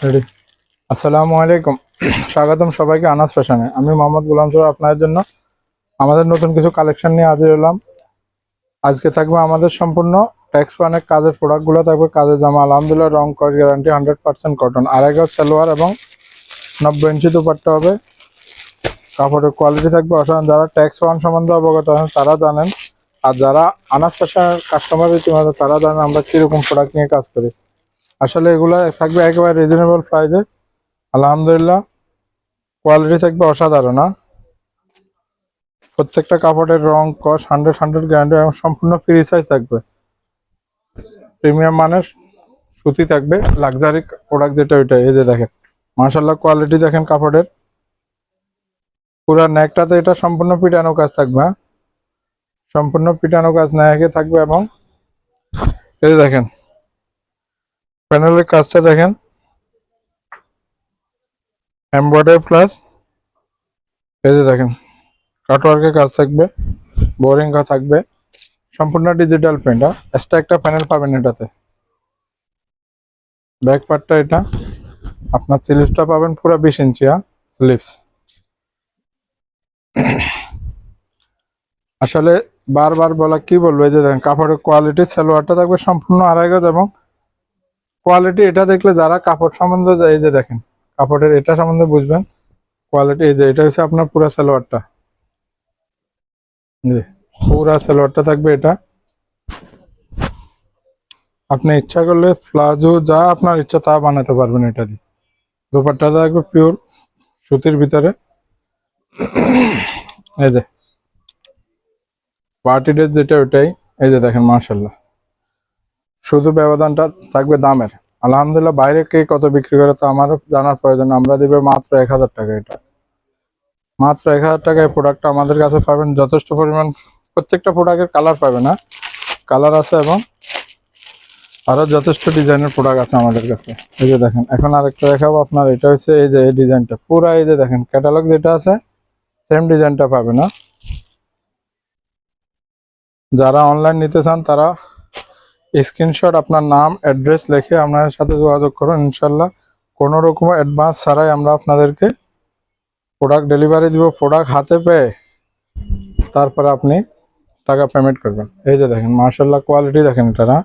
Ready. আসসালামু আলাইকুম, স্বাগতম সবাইকে আনাস ফ্যাশনে। আমি মোহাম্মদ গোলাম জোর আপনাদের জন্য আমাদের নতুন কিছু কালেকশন নিয়ে হাজির হলাম। আজকে থাকবে আমাদের সম্পূর্ণ ট্যাক্স অনেক কাজের প্রোডাক্টগুলো থাকবে। কাজের জামা আলহামদুলিল্লাহ রং কস গ্যারান্টি 100% কটন, আড়াই গজ সালোয়ার এবং 90 ইঞ্চি দুপাট্টা হবে। কাপড়ের কোয়ালিটি থাকবে অসাধারণ। যারা ট্যাক্স ওয়ান সম্বন্ধে অবগত আছেন তারা জানেন, আর যারা আনাস ফ্যাশনের কাস্টমার ইতিমধ্যে তারা জানেন আমরা কীরকম প্রোডাক্ট নিয়ে কাজ করি। আসলে এগুলো থাকবে একেবারে রিজনেবল প্রাইসে। আলহামদুলিল্লাহ কোয়ালিটি থাকবে অসাধারণ। প্রত্যেকটা কাপড়ের রং কস 100% গ্যারান্টি এবং সম্পূর্ণ ফ্রি সাইজ থাকবে। প্রিমিয়াম মানের সুতি থাকবে, লাক্সারি প্রোডাক্ট যেটা ওইটা। এই যে দেখেন মাশাআল্লাহ কোয়ালিটি দেখেন কাপড়ের। পুরো নেকটাতে এটা সম্পূর্ণ পিটানো কাজ থাকবে। সম্পূর্ণ পিটানো কাজ নেকে থাকবে এবং এই যে দেখেন প্যানেলের কাজটা দেখেন, এমব্রয়ডারি প্লাস এই যে দেখেন কাটওয়ার্কের কাজ থাকবে, বোরিং কাজ থাকবে, সম্পূর্ণ ডিজিটাল প্রিন্ট। এক্সট্রা একটা প্যানেল পাবেন এটাতে। ব্যাক পার্টটা এটা আপনার স্লিভসটা পাবেন পুরো 20 ইঞ্চি স্লিভস। আসলে বারবার বলা কি বলবো, এই যে দেখেন কাপড়ের কোয়ালিটি। সালোয়ারটা থাকবে সম্পূর্ণ আড়াই গজ এবং কোয়ালিটি এটা দেখলে যারা কাপড় সম্বন্ধে এই যে দেখেন কাপড়ের এটা সম্বন্ধে বুঝবেন কোয়ালিটি। এই যে এটা হচ্ছে আপনার পুরো সালোয়ারটা, পুরা সালোয়ারটা থাকবে এটা। আপনি ইচ্ছা করলে প্লাজো যা আপনার ইচ্ছা তা বানাতে পারবেন এটা দিয়ে। দুপাট্টাটা থাকবে পিওর সুতির ভিতরে। এই যে পার্টি ড্রেস যেটা ওটাই। এই যে দেখেন মাশাআল্লাহ, শুধু ব্যবধানটা থাকবে দামের। আলহামদুলিল্লাহ বাইরে কে কত বিক্রি করে তা আমারও জানার প্রয়োজন। আমরা দিব মাত্র 1000 টাকা। এটা মাত্র 1000 টাকায় প্রোডাক্টটা আমাদের কাছে পাবেন যথেষ্ট পরিমাণ। প্রত্যেকটা প্রোডাক্টের কালার পাবেন না, কালার আছে এবং আরো যথেষ্ট ডিজাইনের প্রোডাক্ট আছে আমাদের কাছে। এই যে দেখেন এখন আরেকটা দেখাবো আপনার। এটা হচ্ছে এই যে এই ডিজাইনটা পুরা, এই যে দেখেন ক্যাটালগ যেটা আছে সেম ডিজাইনটা পাবে না। যারা অনলাইন নিতে চান তারা স্ক্রিনশট আপনার নাম অ্যাড্রেস লিখে আপনাদের সাথে যোগাযোগ করুন। ইনশাল্লাহ কোনো রকম অ্যাডভান্স ছাড়াই আমরা আপনাদেরকে প্রোডাক্ট ডেলিভারি দিব। প্রোডাক্ট হাতে পেয়ে তারপরে আপনি টাকা পেমেন্ট করবেন। এই যে দেখেন মাশাআল্লাহ কোয়ালিটি দেখেন এটা না,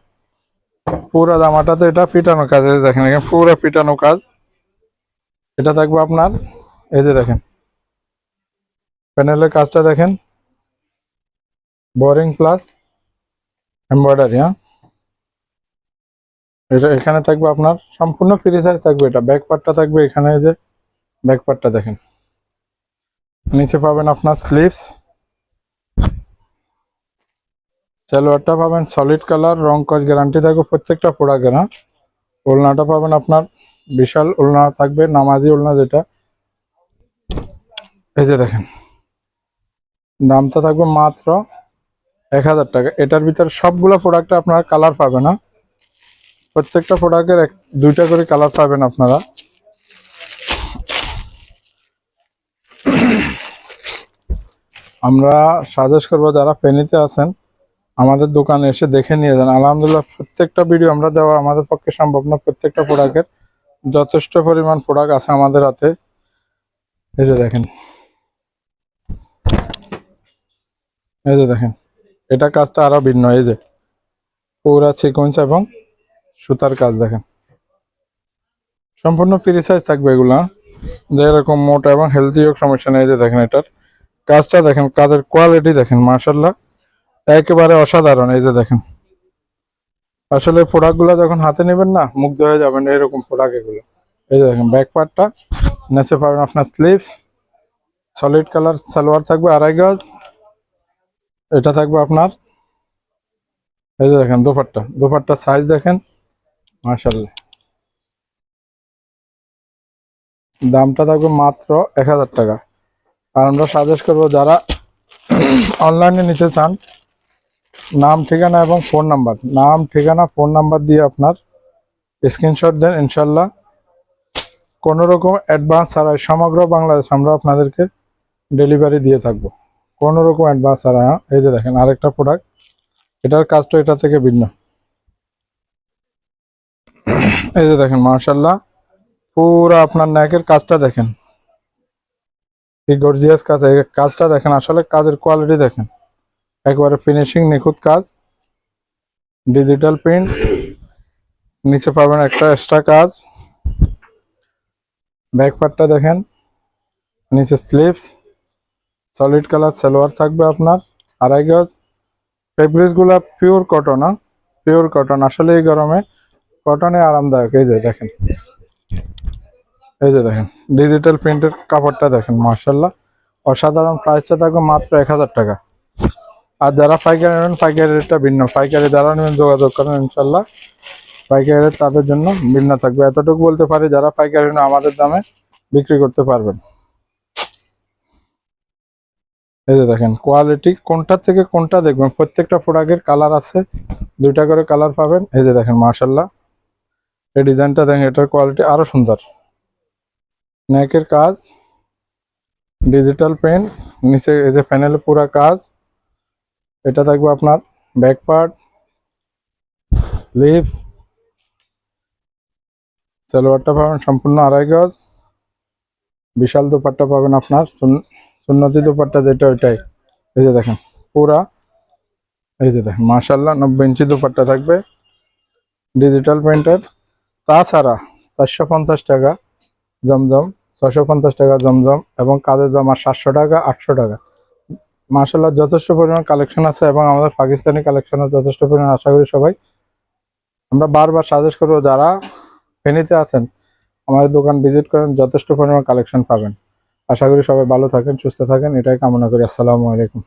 পুরো জামাটাতে এটা পিটানো কাজ। এই দেখেন এখানে পুরো পিটানো কাজ। এটা থাকবে আপনার এই যে দেখেন প্যানেলের কাজটা দেখেন, বোরিং প্লাস এমব্রয়ডারি। এটা এখানে থাকবে আপনার সম্পূর্ণ ফ্রি সাইজ থাকবে। এটা ব্যাক পার্টটা থাকবে এখানে। এই যে ব্যাক পার্টটা দেখেন, নিচে পাবেন আপনার স্লিভস, সালোয়ারটা পাবেন সলিড কালার, রং কস গ্যারান্টি থাকবে প্রত্যেকটা প্রোডাক্টের। ওড়নাটা পাবেন আপনার বিশাল ওড়না থাকবে, নামাজি ওড়না যেটা। এই যে দেখেন দামটা থাকবে মাত্র 1000 টাকা। এটার ভিতরে সবগুলো প্রোডাক্টে আপনারা কালার পাবেন না, প্রত্যেকটা প্রোডাক্টের দুইটা করে কালার পাবেন আপনারা। আমরা সাজেস্ট করবো যারা ফেনীতে আছেন আমাদের দোকানে এসে দেখে নিয়ে যান। আলহামদুলিল্লাহ প্রত্যেকটা ভিডিও আমরা দেওয়া আমাদের পক্ষে সম্ভব না। প্রত্যেকটা প্রোডাক্টের যথেষ্ট পরিমাণ প্রোডাক্ট আছে আমাদের হাতে। এই যে দেখেন, এই যে দেখেন এটা কাজটা আরো ভিন্ন। এই যে পুরা সিকোয়েন্স এবং সুতার কাজ দেখেন, সম্পূর্ণ ফ্রি সাইজ থাকবে এগুলা। যে এরকম মোটা এবং হেলদি হোক সমস্যা নেই। এই যে দেখেন এটার কাজটা দেখেন, কাজের কোয়ালিটি দেখেন মাশাআল্লাহ একেবারে অসাধারণ। এই যে দেখেন আসলে প্রোডাক্টগুলো যখন হাতে নেবেন না মুগ্ধ হয়ে যাবেন এরকম প্রোডাক্ট এগুলো। এই যে দেখেন ব্যাক পার্টটা, নিচে পাবেন আপনার স্লিভস, সলিড কালার সালোয়ার থাকবে আড়াই গজ। এটা থাকবে আপনার এই যে দেখেন দোপাট্টা, দোপাট্টার সাইজ দেখেন মাশাআল্লাহ। দামটা থাকবে মাত্র 1000 টাকা। আর আমরা সাজেস্ট করবো যারা অনলাইনে নিতে চান নাম ঠিকানা এবং ফোন নাম্বার, নাম ঠিকানা ফোন নাম্বার দিয়ে আপনার স্ক্রিনশট দেন। ইনশাল্লাহ কোনো রকম অ্যাডভান্স ছাড়াই সমগ্র বাংলাদেশ আমরা আপনাদেরকে ডেলিভারি দিয়ে থাকবো, কোনো রকম অ্যাডভান্স ছাড়া। এই যে দেখেন আরেকটা প্রোডাক্ট, এটার কাজটা এটা থেকে ভিন্ন। এই যে দেখেন মাশাআল্লাহ পুরো আপনার নেকের কাজটা দেখেন, কি গর্জিয়াস কাজ, এই কাজটা দেখেন, আসলে কাজের কোয়ালিটি দেখেন, একবারে ফিনিশিং নিখুঁত কাজ, ডিজিটাল প্রিন্ট। নিচে পাবেন একটা এক্সট্রা কাজ, ব্যাক পার্টটা দেখেন, নিচে স্লিভস, সলিড কালার সালোয়ার থাকবে আপনার, 2.5 গজ। ফেব্রিক্স গুলা পিওর কটন, পিওর কটন, আসলে এই গরমে কটনে আরামদায়ক। এই যে দেখেন, এই যে দেখেন ডিজিটাল প্রিন্টের কাপড়টা দেখেন, মাশাআল্লাহ অসাধারণ। প্রাইসটা থাকবে মাত্র 1000 টাকা। আর যারা পাইকারি নেবেন, পাইকারি রেটটা ভিন্ন, পাইকারি যারা নেবেন যোগাযোগ করেন ইনশাল্লাহ, পাইকারি রেট তাদের জন্য ভিন্ন থাকবে। এতটুকু বলতে পারি, যারা পাইকারি নেবেন আমাদের দামে বিক্রি করতে পারবেন। এই যে দেখেন কোয়ালিটি, কোনটা থেকে কোনটা দেখবেন, প্রত্যেকটা প্রোডাক্টের কালার আছে, 2টা করে কালার পাবেন। এই যে দেখেন মাশাআল্লাহ, এই ডিজাইনটা দেখেন, এটার কোয়ালিটি আরো সুন্দর। নেকের কাজ, ডিজিটাল পেন, নিচে এই যে প্যানেলে পুরা কাজ। এটা থাকবে আপনার ব্যাক পার্ট, স্লিভস, সালোয়ারটা পাবেন সম্পূর্ণ 2.5 গজ। বিশাল দোপাট্টা পাবেন আপনার, সুন্নতি দোপাট্টা যেটা ওইটাই। এই যে দেখেন পুরা, এই যে দেখেন মাশাআল্লাহ 90 ইঞ্চি দোপাট্টা থাকবে ডিজিটাল প্রিন্টের। তাছাড়া 450 টাকা জমজম, 650 টাকা জমজম, এবং কাজের জামা 700 টাকা, 800 টাকা। মাশাআল্লাহ যথেষ্ট পরিমাণ কালেকশন আছে, এবং আমাদের পাকিস্তানি কালেকশনের যথেষ্ট পরিমাণ। আশা করি সবাই, আমরা বারবার সাজেস্ট করবো যারা ফেনীতে আছেন আমাদের দোকান ভিজিট করেন, যথেষ্ট পরিমাণ কালেকশন পাবেন। আশা করি সবাই ভালো থাকেন, সুস্থ থাকেন, এটাই কামনা করি। আসসালামু আলাইকুম।